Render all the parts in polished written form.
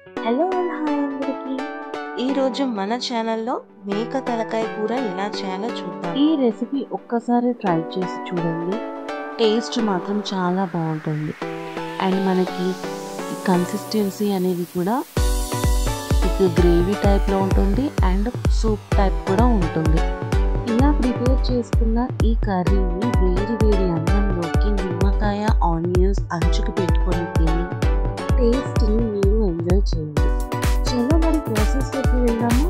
Hello and hi అందరికి. ఈరోజు మన ఛానల్లో మేక తలకాయ కూర ఎలా చేయాలో చూద్దాం. ఈ రెసిపీ ఒక్కసారి ట్రై చేసి చూడండి, టేస్ట్ మాత్రం చాలా బాగుంటుంది. అండ్ మనకి కన్సిస్టెన్సీ అనేది కూడా మీకు గ్రేవీ టైప్లో ఉంటుంది అండ్ సూప్ టైప్ కూడా ఉంటుంది. ఇలా ప్రిపేర్ చేసుకున్న ఈ కర్రీని వేడి వేడి అన్నంలోకి నిమ్మకాయ ఆనియన్స్ అంచుకు పెట్టుకొని తిని టేస్ట్ని మీరు ఎంజాయ్ చేయండి. చలో మరి ప్రాసెస్లోకి వెళ్దాము.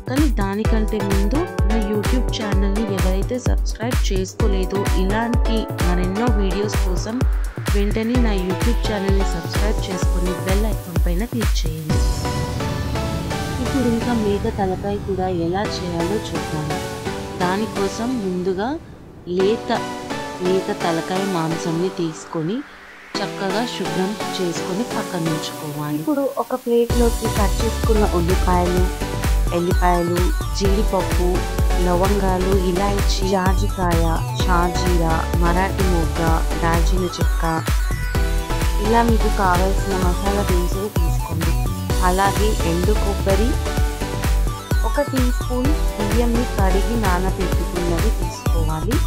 కానీ దానికంటే ముందు నా యూట్యూబ్ ఛానల్ని ఎవరైతే సబ్స్క్రైబ్ చేసుకోలేదో ఇలాంటి మరెన్నో వీడియోస్ కోసం వెంటనే నా యూట్యూబ్ ఛానల్ని సబ్స్క్రైబ్ చేసుకొని బెల్ ఐకాన్ పైన క్లిక్ చేయండి. ఇప్పుడు ఇంకా మేక తలకాయ కూడా ఎలా చేయాలో చూద్దాము. దానికోసం ముందుగా లేత మేక తలకాయ మాంసంని తీసుకొని చక్కగా శుభ్రం చేసుకొని పక్కన ఉంచుకోవాలి. ఇప్పుడు ఒక ప్లేట్లోకి కట్ చేసుకున్న ఉల్లిపాయలు, ఎల్లిపాయలు, జీడిపప్పు, లవంగాలు, ఇలాచి, జాజికాయ, షాజీరా, మరాఠీ మొగ్గ, దాల్చిన చెక్క, ఇలా మీకు కావాల్సిన మసాలా దినుసులు తీసుకోండి. అలాగే ఎండు కొబ్బరి, 1 టీ స్పూన్ బియ్యంని కడిగి నానబెట్టుకున్నవి తీసుకోవాలి.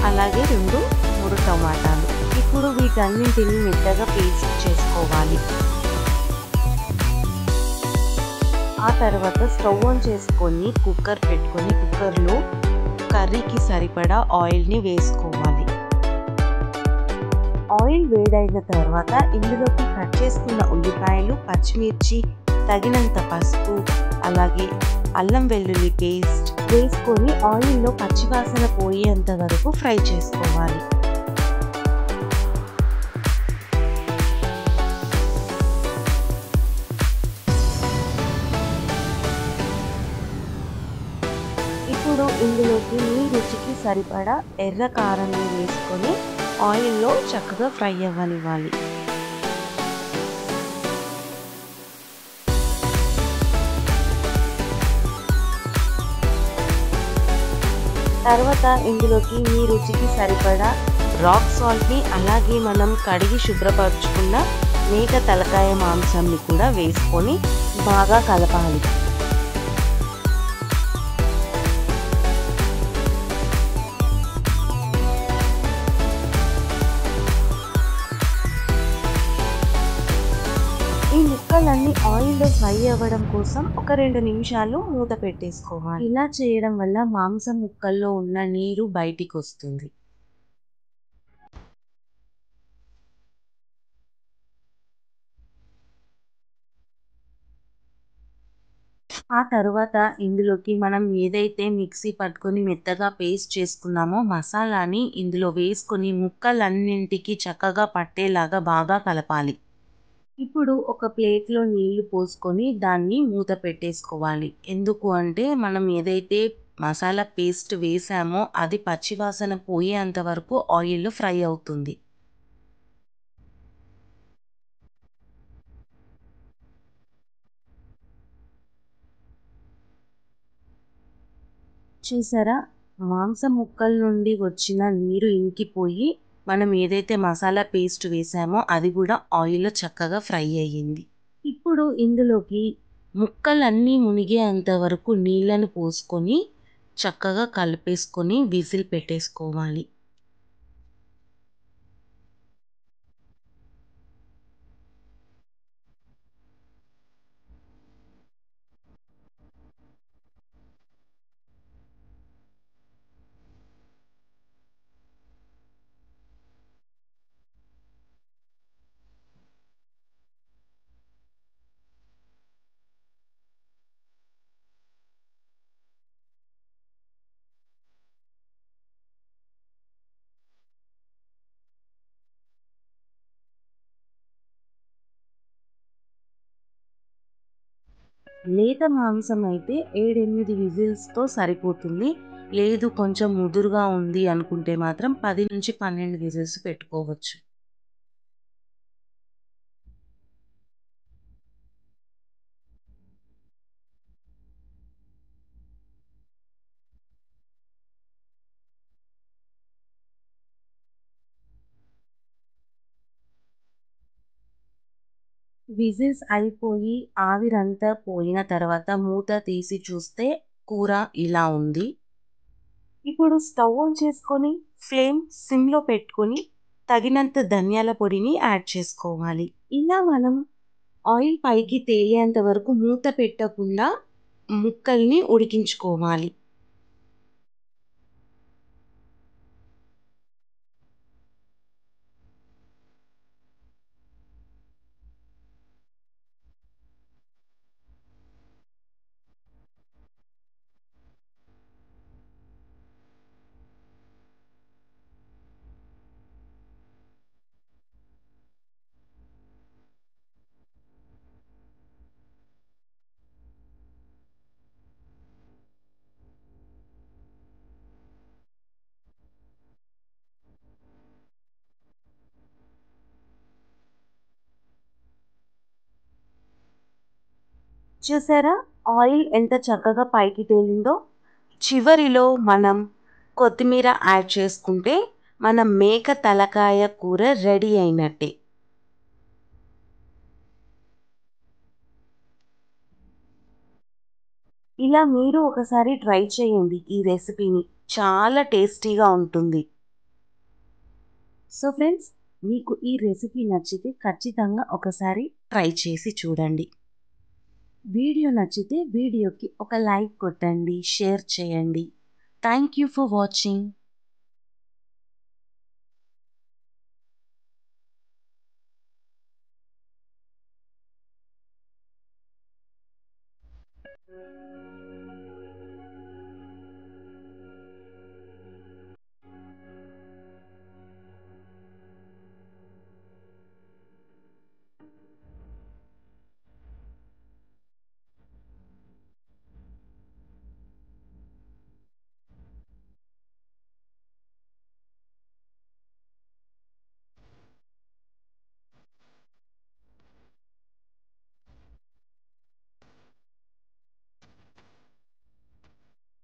అలాగే 2-3 టమాటాలు. ఇప్పుడు వీటన్నింటిని మెత్తగా పేస్ట్ చేసుకోవాలి. ఆ తర్వాత స్టవ్ ఆన్ చేసుకొని కుక్కర్ పెట్టుకొని కుక్కర్లో కర్రీకి సరిపడా ఆయిల్ని వేసుకోవాలి. ఆయిల్ వేడైన తర్వాత ఇందులోకి కట్ చేసుకున్న ఉల్లిపాయలు, పచ్చిమిర్చి, తగినంత పసుపు, అలాగే అల్లం వెల్లుల్లి పేస్ట్ వేసుకొని ఆయిల్లో పచ్చివాసన పోయేంత వరకు ఫ్రై చేసుకోవాలి. ఇప్పుడు ఇందులోకి మీ రుచికి సరిపడా ఎర్ర కారాన్ని వేసుకొని ఆయిల్లో చక్కగా ఫ్రై అవ్వనివ్వాలి. తర్వాత ఇందులోకి మీ రుచికి సరిపడా రాక్ సాల్ట్ని అలాగే మనం కడిగి శుభ్రపరచుకున్న మేక తలకాయ మాంసాన్ని కూడా వేసుకొని బాగా కలపాలి. ఈ ముక్కలన్నీ ఆయిల్లో ఫ్రై అవ్వడం కోసం ఒక 2 నిమిషాలు మూత పెట్టేసుకోవాలి. ఇలా చేయడం వల్ల మాంసం ముక్కల్లో ఉన్న నీరు బయటికి వస్తుంది. ఆ తర్వాత ఇందులోకి మనం ఏదైతే మిక్సీ పట్టుకొని మెత్తగా పేస్ట్ చేసుకున్నామో మసాలాని ఇందులో వేసుకొని ముక్కలన్నింటికి చక్కగా పట్టేలాగా బాగా కలపాలి. ఇప్పుడు ఒక ప్లేట్లో నీళ్లు పోసుకొని దాన్ని మూత పెట్టేసుకోవాలి. ఎందుకు అంటే మనం ఏదైతే మసాలా పేస్ట్ వేసామో అది పచ్చివాసన పోయేంత వరకు ఆయిల్లో ఫ్రై అవుతుంది. చూసారా, మాంసం ముక్కల నుండి వచ్చిన నీరు ఇంకిపోయి మనం ఏదైతే మసాలా పేస్ట్ వేసామో అది కూడా ఆయిల్లో చక్కగా ఫ్రై అయ్యింది. ఇప్పుడు ఇందులోకి ముక్కలన్నీ మునిగేంత వరకు నీళ్ళను పోసుకొని చక్కగా కలిపేసుకొని విజిల్ పెట్టేసుకోవాలి. లేత మాంసం అయితే 7-8 విజిల్స్తో సరిపోతుంది. లేదు కొంచెం ముదురుగా ఉంది అనుకుంటే మాత్రం 10-12 విజిల్స్ పెట్టుకోవచ్చు. విజిల్స్ అయిపోయి ఆవిరంతా పోయిన తర్వాత మూత తీసి చూస్తే కూర ఇలా ఉంది. ఇప్పుడు స్టవ్ ఆన్ చేసుకొని ఫ్లేమ్ సిమ్లో పెట్టుకొని తగినంత ధనియాల పొడిని యాడ్ చేసుకోవాలి. ఇలా మనం ఆయిల్ పైకి తేలేంత వరకు మూత పెట్టకుండా ముక్కల్ని ఉడికించుకోవాలి. చూసారా ఆయిల్ ఎంత చక్కగా పైకి తేలిందో. చివరిలో మనం కొత్తిమీర యాడ్ చేసుకుంటే మన మేక తలకాయ కూర రెడీ అయినట్టే. ఇలా మీరు ఒకసారి ట్రై చేయండి ఈ రెసిపీని. చాలా టేస్టీగా ఉంటుంది. సో ఫ్రెండ్స్, మీకు ఈ రెసిపీ నచ్చితే ఖచ్చితంగా ఒకసారి ట్రై చేసి చూడండి. వీడియో నచ్చితే వీడియోకి ఒక లైక్ కొట్టండి, షేర్ చేయండి. Thank you for watching.